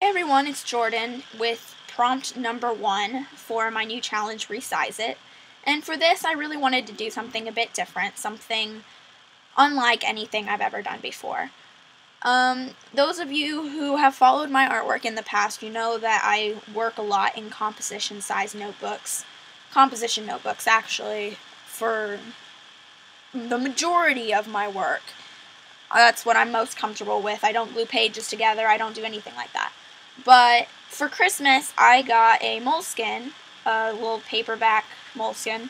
everyone, it's Jordan with prompt number 1 for my new challenge, Resize It. And for this, I really wanted to do something a bit different, something unlike anything I've ever done before. Those of you who have followed my artwork in the past, you know that I work a lot in composition notebooks, actually, for the majority of my work. That's what I'm most comfortable with. I don't glue pages together, I don't do anything like that. But for Christmas, I got a moleskin, a little paperback moleskin,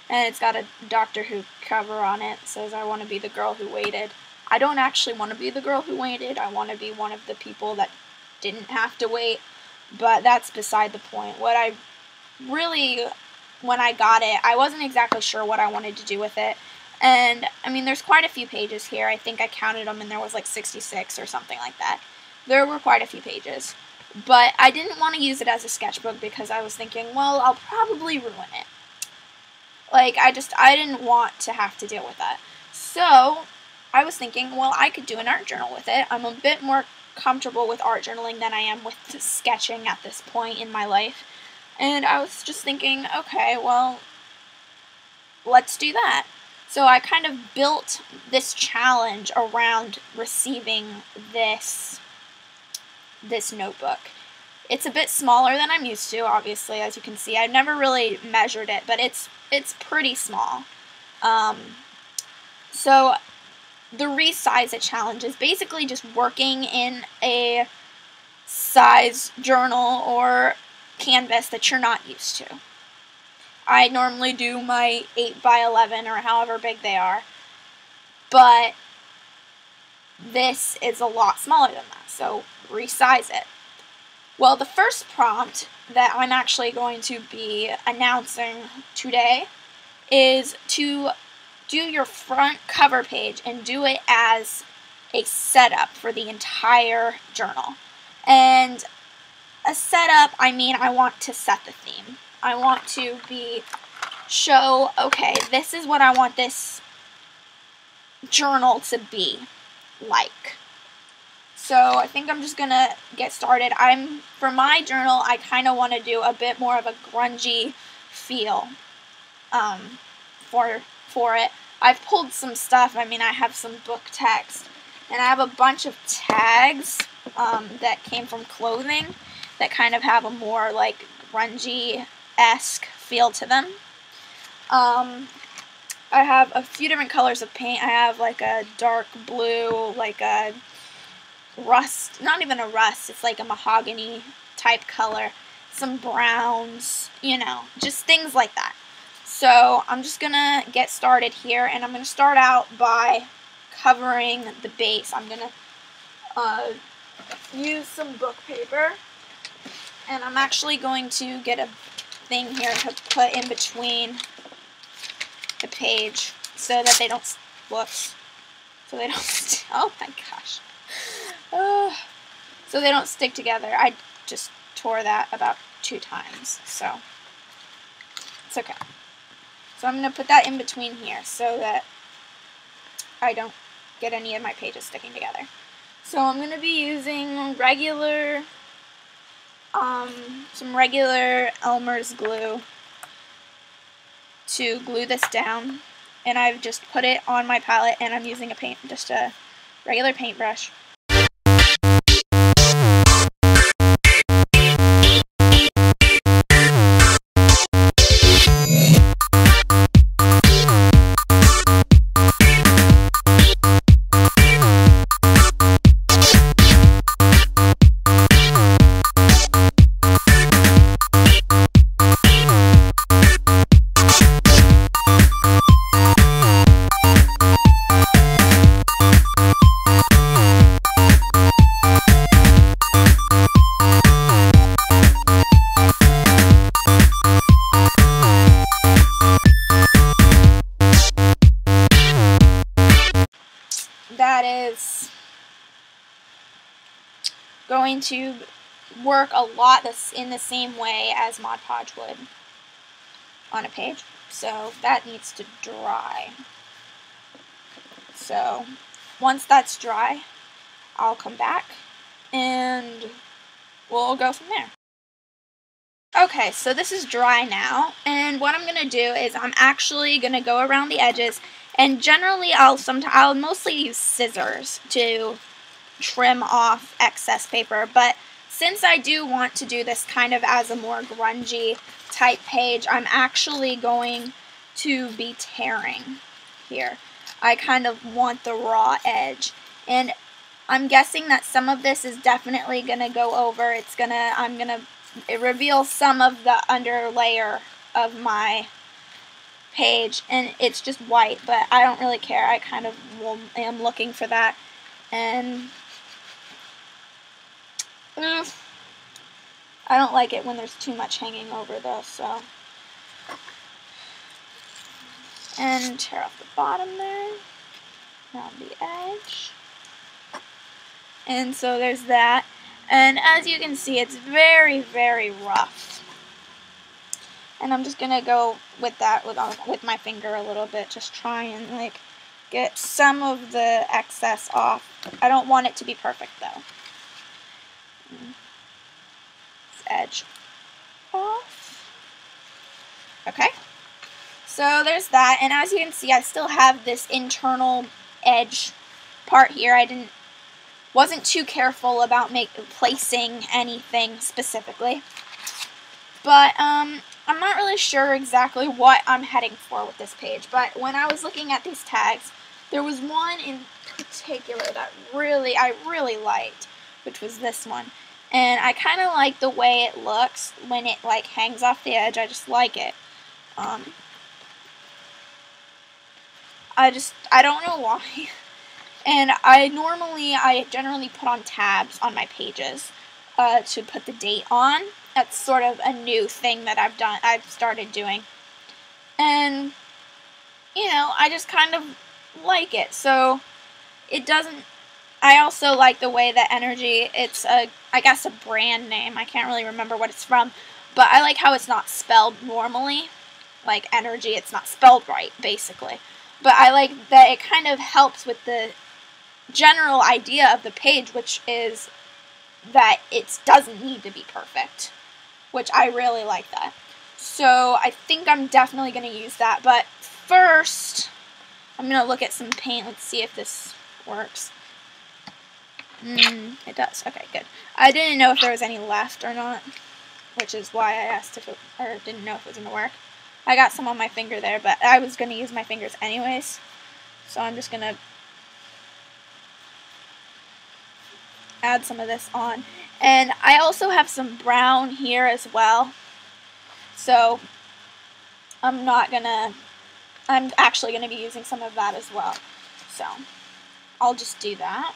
and it's got a Doctor Who cover on it. It says, "I want to be the girl who waited." I don't actually want to be the girl who waited. I want to be one of the people that didn't have to wait, but that's beside the point. When I got it, I wasn't exactly sure what I wanted to do with it. And, I mean, there's quite a few pages here. I think I counted them and there was like 66 or something like that. There were quite a few pages. But I didn't want to use it as a sketchbook because I was thinking, well, I'll probably ruin it. Like, I didn't want to have to deal with that. So, I was thinking, well, I could do an art journal with it. I'm a bit more comfortable with art journaling than I am with sketching at this point in my life. And I was just thinking, okay, well, let's do that. So I kind of built this challenge around receiving this notebook. It's a bit smaller than I'm used to, obviously, as you can see. I've never really measured it, but it's pretty small. So the Resize It challenge is basically just working in a size journal or canvas that you're not used to. I normally do my 8x11 or however big they are, but this is a lot smaller than that, so resize it. Well, the first prompt that I'm actually going to be announcing today is to do your front cover page and do it as a setup for the entire journal. And a setup, I mean, I want to set the theme. I want to show, okay, this is what I want this journal to be like. So I think I'm just gonna get started. For my journal, I kind of want to do a bit more of a grungy feel for it. I've pulled some stuff. I mean, I have some book text, and I have a bunch of tags that came from clothing that kind of have a more like grungy-esque feel to them. I have a few different colors of paint. I have like a dark blue, like a rust, not even a rust, it's like a mahogany type color, some browns, you know, just things like that. So I'm just gonna get started here, and I'm gonna start out by covering the base. I'm gonna use some book paper, and I'm actually going to get a thing here to put in between the page so that they don't, whoops, so they don't, oh my gosh, so they don't stick together. I just tore that about 2 times, so it's okay. So I'm going to put that in between here so that I don't get any of my pages sticking together. So I'm going to be using some regular Elmer's glue to glue this down, and I've just put it on my palette, and I'm using just a regular paintbrush. That is going to work a lot in the same way as Mod Podge would on a page. So that needs to dry. So once that's dry, I'll come back and we'll go from there. Okay, so this is dry now, and what I'm going to do is I'm actually going to go around the edges, and generally I'll mostly use scissors to trim off excess paper, but since I do want to do this kind of as a more grungy type page, I'm actually going to be tearing here. I kind of want the raw edge, and I'm guessing that some of this is definitely going to go over. I'm going to reveal some of the under layer of my page, and it's just white, but I don't really care. I kind of am looking for that, and I don't like it when there's too much hanging over though, so. And tear off the bottom there, around the edge. And so there's that. And as you can see, it's very, very rough. And I'm just going to go with that with my finger a little bit, just try and like get some of the excess off. I don't want it to be perfect though. This edge off. Okay. So there's that, and as you can see, I still have this internal edge part here. Wasn't too careful about placing anything specifically, but I'm not really sure exactly what I'm heading for with this page. But when I was looking at these tags, there was one in particular that I really liked, which was this one, and I kind of like the way it looks when it like hangs off the edge. I just like it. I don't know why. And I generally put on tabs on my pages to put the date on. That's sort of a new thing that I've started doing. And, you know, I just kind of like it. So, I also like the way that Energie, it's I guess a brand name. I can't really remember what it's from. But I like how it's not spelled normally. Like Energie, it's not spelled right, basically. But I like that it kind of helps with the general idea of the page, which is that it doesn't need to be perfect, which I really like that. So I think I'm definitely going to use that. But first, I'm going to look at some paint. Let's see if this works. It does. Okay, good. I didn't know if there was any left or not, which is why I asked or didn't know if it was going to work. I got some on my finger there, but I was going to use my fingers anyways. So I'm just going to add some of this on. And I also have some brown here as well. So I'm actually going to be using some of that as well. So I'll just do that.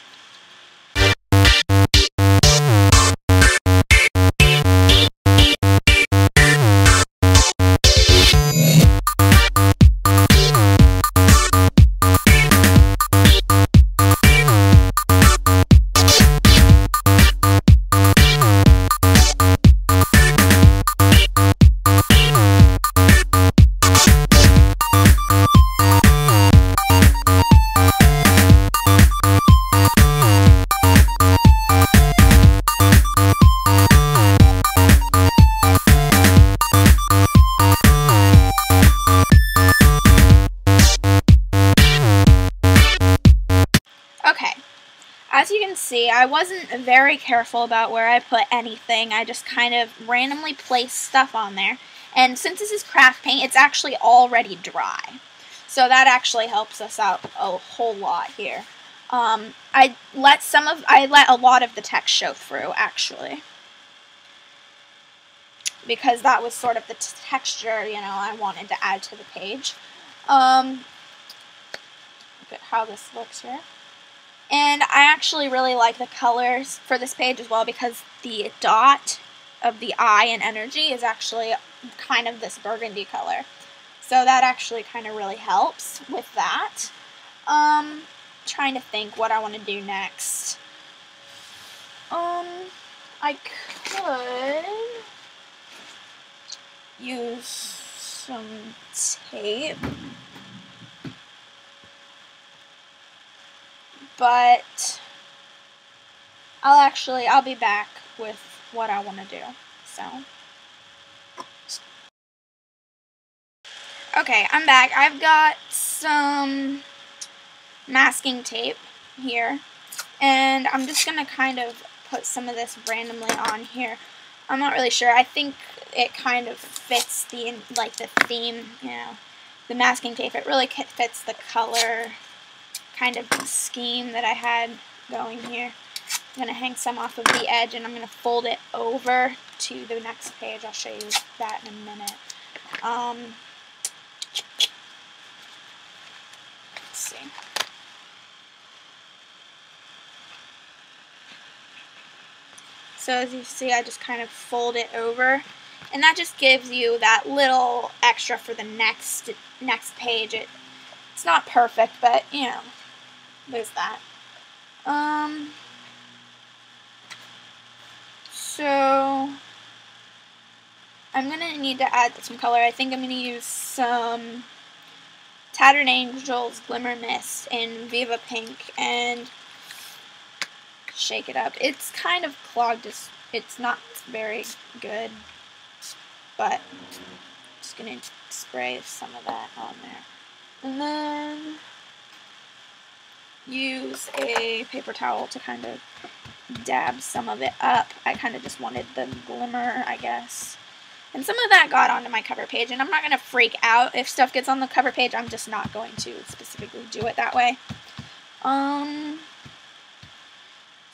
Okay, as you can see, I wasn't very careful about where I put anything. I just kind of randomly placed stuff on there. And since this is craft paint, it's actually already dry. So that actually helps us out a whole lot here. I let a lot of the text show through, actually. Because that was sort of the texture, you know, I wanted to add to the page. Look at how this looks here. And I actually really like the colors for this page as well, because the dot of the eye in Energie is actually kind of this burgundy color. So that actually kind of really helps with that. Trying to think what I want to do next. I could use some tape. But I'll be back with what I want to do. So, okay, I'm back. I've got some masking tape here, and I'm just going to kind of put some of this randomly on here. I'm not really sure. I think it kind of fits the, like, the theme, you know, the masking tape. It really fits the color kind of scheme that I had going here. I'm going to hang some off of the edge, and I'm going to fold it over to the next page. I'll show you that in a minute. Let's see. So as you see, I just kind of fold it over, and that just gives you that little extra for the next page. It's not perfect, but you know, there's that. So I'm gonna need to add some color. I think I'm gonna use some Tattered Angels Glimmer Mist in Viva Pink and shake it up. It's kind of clogged. It's not very good, but I'm just gonna spray some of that on there, and then use a paper towel to kind of dab some of it up. I kind of just wanted the glimmer, I guess. And some of that got onto my cover page, and I'm not going to freak out if stuff gets on the cover page. I'm just not going to specifically do it that way.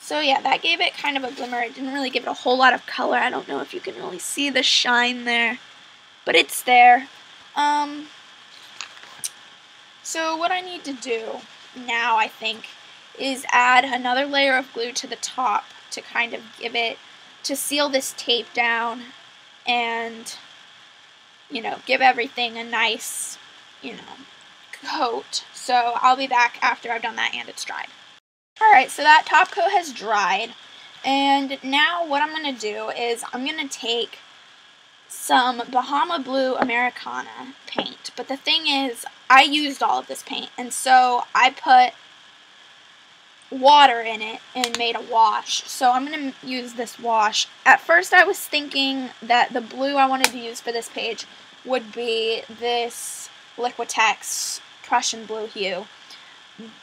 So yeah, that gave it kind of a glimmer. It didn't really give it a whole lot of color. I don't know if you can really see the shine there, but it's there. So what I need to do now, I think, is add another layer of glue to the top to kind of give it, to seal this tape down and, you know, give everything a nice, you know, coat. So I'll be back after I've done that and it's dried. Alright, so that top coat has dried, and now what I'm going to do is I'm going to take some Bahama Blue Americana paint. But the thing is, I used all of this paint, and so I put water in it and made a wash. So I'm going to use this wash. At first I was thinking that the blue I wanted to use for this page would be this Liquitex Prussian blue hue.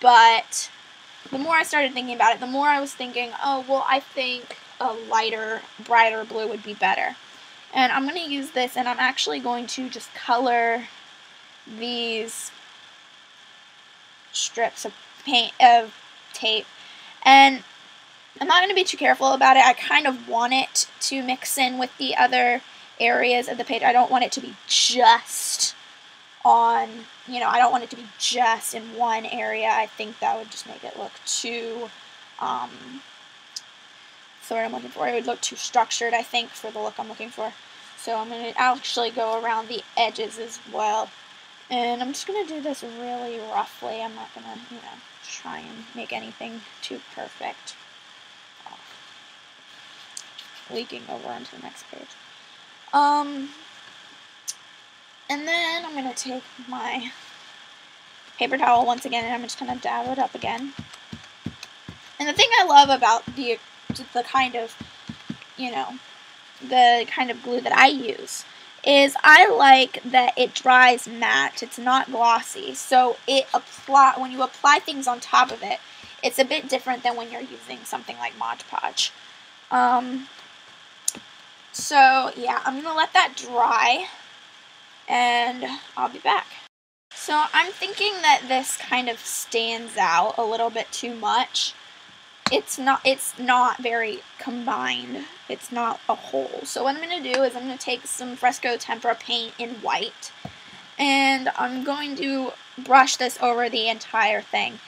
But the more I started thinking about it, the more I was thinking, oh, well, I think a lighter, brighter blue would be better. And I'm going to use this, and I'm actually going to just color these strips of paint, of tape. And I'm not going to be too careful about it. I kind of want it to mix in with the other areas of the page. I don't want it to be just on, you know, I don't want it to be just in one area. I think that would just make it look too, so what I'm looking for, it would look too structured, I think, for the look I'm looking for. So I'm going to actually go around the edges as well. And I'm just going to do this really roughly. I'm not going to, you know, try and make anything too perfect. Oh. Leaking over onto the next page. And then I'm going to take my paper towel once again, and I'm just going to dab it up again. And the thing I love about the kind of, you know, the kind of glue that I use is I like that it dries matte. It's not glossy. So when you apply things on top of it, it's a bit different than when you're using something like Mod Podge. So yeah, I'm going to let that dry, and I'll be back. So I'm thinking that this kind of stands out a little bit too much. It's not very combined. It's not a whole. So what I'm going to do is I'm going to take some Fresco Tempera paint in white, and I'm going to brush this over the entire thing.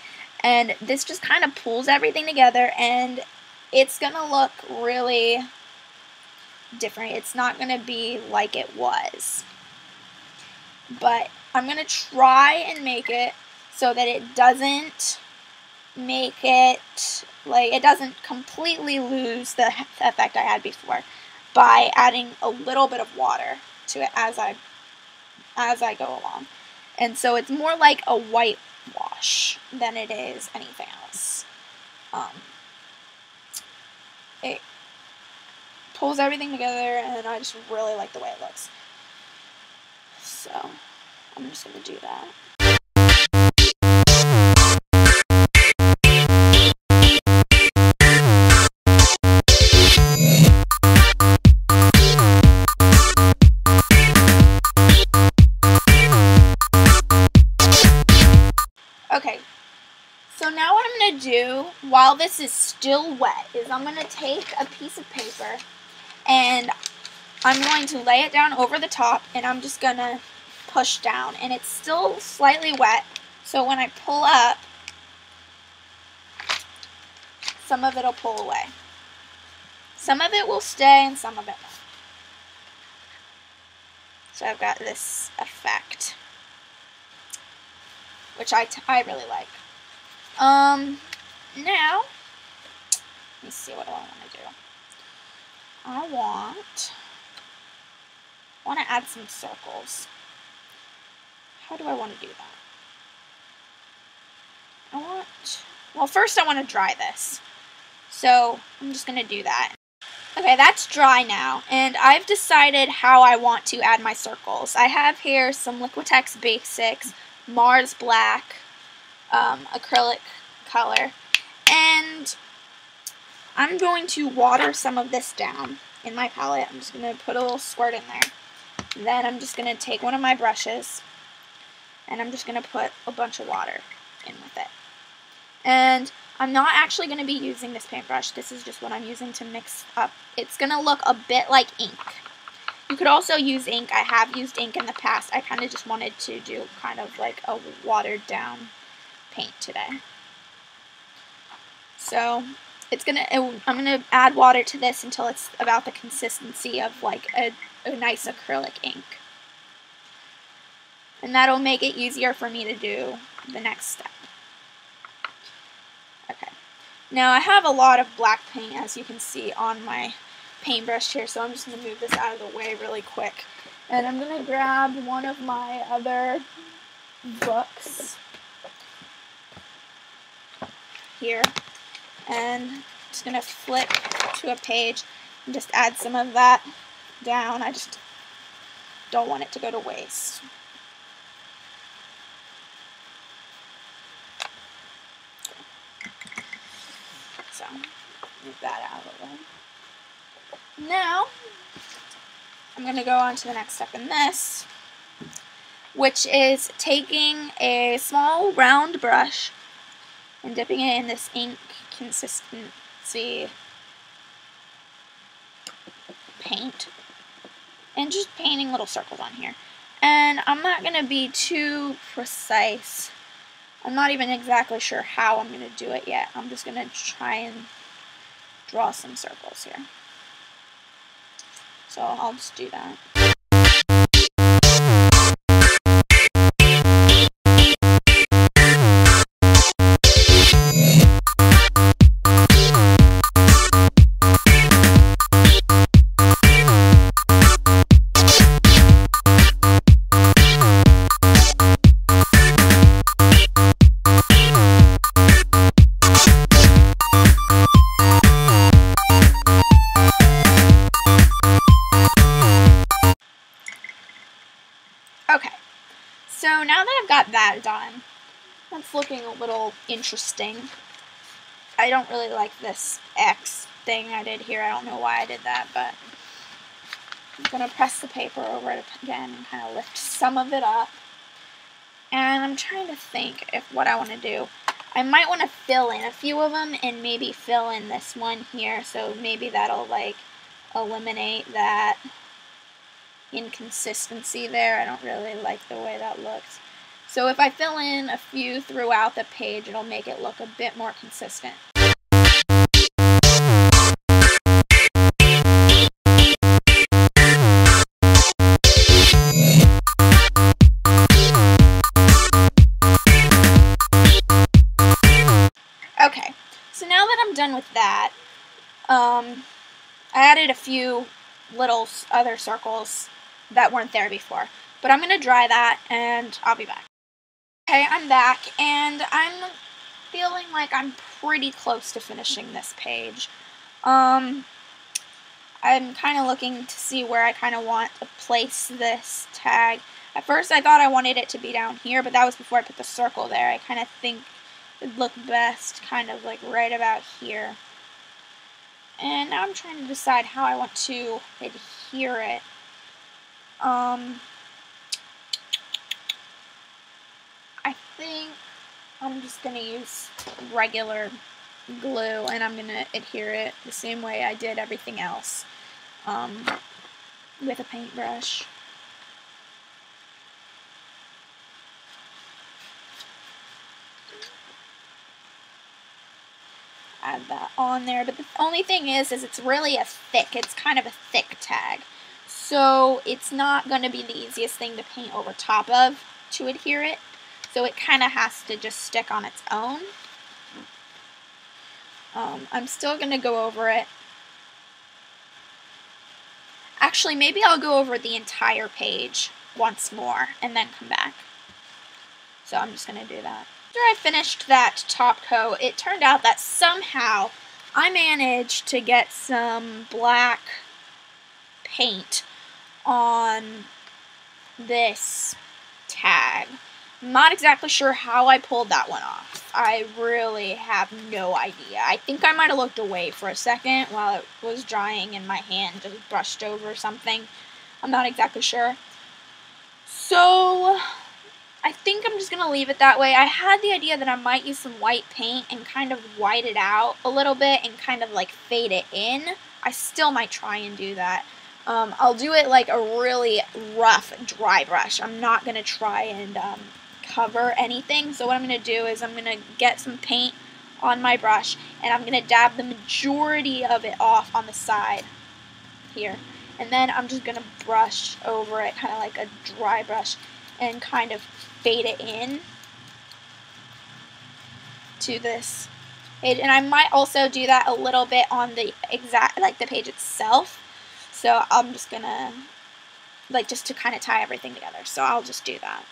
And this just kind of pulls everything together, and it's going to look really different. It's not going to be like it was. But I'm going to try and make it so that it doesn't make it, like, it doesn't completely lose the effect I had before by adding a little bit of water to it as I go along. And so it's more like a white wash than it is anything else. It pulls everything together, and I just really like the way it looks. So I'm just going to do that. Okay, so now what I'm going to do while this is still wet is I'm going to take a piece of paper and I'm going to lay it down over the top, and I'm just going to push down. And it's still slightly wet, so when I pull up, some of it will pull away. Some of it will stay and some of it won't. So I've got this effect, which I really like. Now, let me see, what do I want to do? I want to add some circles. How do I want to do that? Well, first I want to dry this. So I'm just going to do that. Okay, that's dry now, and I've decided how I want to add my circles. I have here some Liquitex Basics, Mars Black, acrylic color, and I'm going to water some of this down in my palette. I'm just going to put a little squirt in there. Then I'm just going to take one of my brushes, and I'm just going to put a bunch of water in with it. And I'm not actually going to be using this paintbrush. This is just what I'm using to mix up. It's going to look a bit like ink. You could also use ink. I have used ink in the past. I kind of just wanted to do kind of like a watered down paint today. So I'm going to add water to this until it's about the consistency of like a nice acrylic ink. And that'll make it easier for me to do the next step. Okay. Now I have a lot of black paint, as you can see on my paintbrush here, so I'm just going to move this out of the way really quick. And I'm going to grab one of my other books here, and I'm just going to flip to a page and just add some of that down. I just don't want it to go to waste. So, move that out of the way. Now, I'm going to go on to the next step in this, which is taking a small round brush and dipping it in this ink consistency paint and just painting little circles on here. And I'm not going to be too precise. I'm not even exactly sure how I'm going to do it yet. I'm just going to try and draw some circles here. So I'll just do that. Okay, so now that I've got that done, that's looking a little interesting. I don't really like this X thing I did here. I don't know why I did that, but I'm going to press the paper over it again and kind of lift some of it up. And I'm trying to think if what I want to do. I might want to fill in a few of them and maybe fill in this one here, so maybe that'll like eliminate that inconsistency there. I don't really like the way that looks. So if I fill in a few throughout the page, it'll make it look a bit more consistent. Okay, so now that I'm done with that, I added a few little other circles that weren't there before. But I'm going to dry that and I'll be back. Okay, I'm back and I'm feeling like I'm pretty close to finishing this page. I I'm kind of looking to see where I kind of want to place this tag. At first I thought I wanted it to be down here, but that was before I put the circle there. I kind of think it'd look best kind of like right about here. And now I'm trying to decide how I want to adhere it. I think I'm just going to use regular glue, and I'm going to adhere it the same way I did everything else, with a paintbrush. Add that on there, but the only thing is it's really it's kind of a thick tag, so it's not going to be the easiest thing to paint over top of to adhere it, so it kind of has to just stick on its own. I'm still going to go over it. Actually, maybe I'll go over the entire page once more and then come back. So I'm just going to do that. After I finished that top coat, it turned out that somehow I managed to get some black paint on this tag. I'm not exactly sure how I pulled that one off. I really have no idea. I think I might have looked away for a second while it was drying and my hand just brushed over something. I'm not exactly sure. So I think I'm just going to leave it that way. I had the idea that I might use some white paint and kind of white it out a little bit and kind of like fade it in. I still might try and do that. I'll do it like a really rough dry brush. I'm not going to try and cover anything. So what I'm going to do is I'm going to get some paint on my brush and I'm going to dab the majority of it off on the side here. And then I'm just going to brush over it kind of like a dry brush and kind of fade it in to this page. And I might also do that a little bit on the the page itself. So I'm just gonna just to kind of tie everything together. So I'll just do that.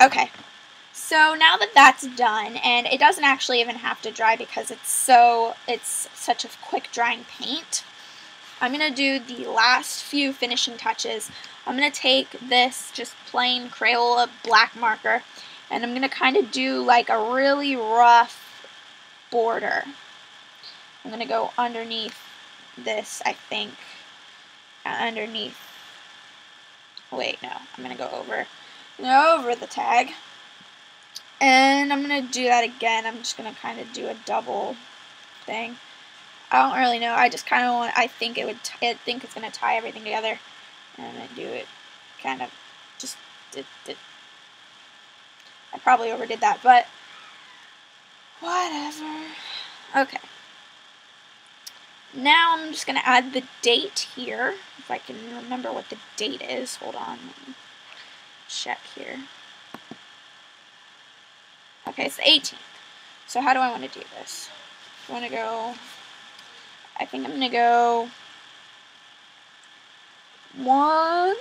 Okay. So now that that's done, and it doesn't actually even have to dry because it's such a quick drying paint, I'm going to do the last few finishing touches. I'm going to take this just plain Crayola black marker, and I'm going to kind of do like a really rough border. I'm going to go underneath this, I think. Underneath. Wait, no. I'm going to go over the tag. And I'm going to do that again. I'm just going to kind of do a double thing. I don't really know. I just kind of want, I think it's going to tie everything together. And I'm going to do it kind of just, I probably overdid that, but whatever. Okay. Now I'm just going to add the date here. If I can remember what the date is. Hold on. Let me check here. Okay, it's the 18th. So how do I want to do this? I want to go, I think I'm going to go 1.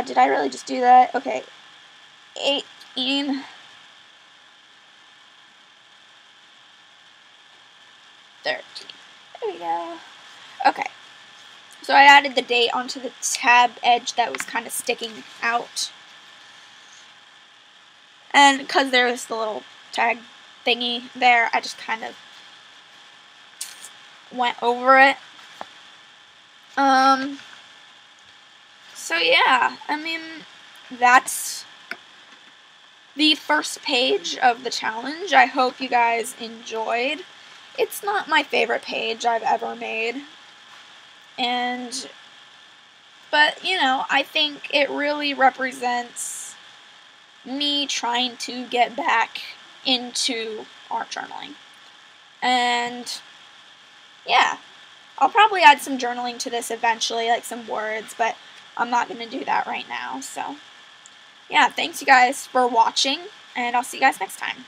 Did I really just do that? Okay. 18. 13. There we go. Okay. So I added the date onto the tab edge that was kind of sticking out. And because there was the little tag thingy there, I just kind of went over it. So yeah, I mean, that's the first page of the challenge. I hope you guys enjoyed. It's not my favorite page I've ever made. But, you know, I think it really represents me trying to get back into art journaling. And, yeah, I'll probably add some journaling to this eventually, like some words, but I'm not going to do that right now. So, yeah, thanks you guys for watching, and I'll see you guys next time.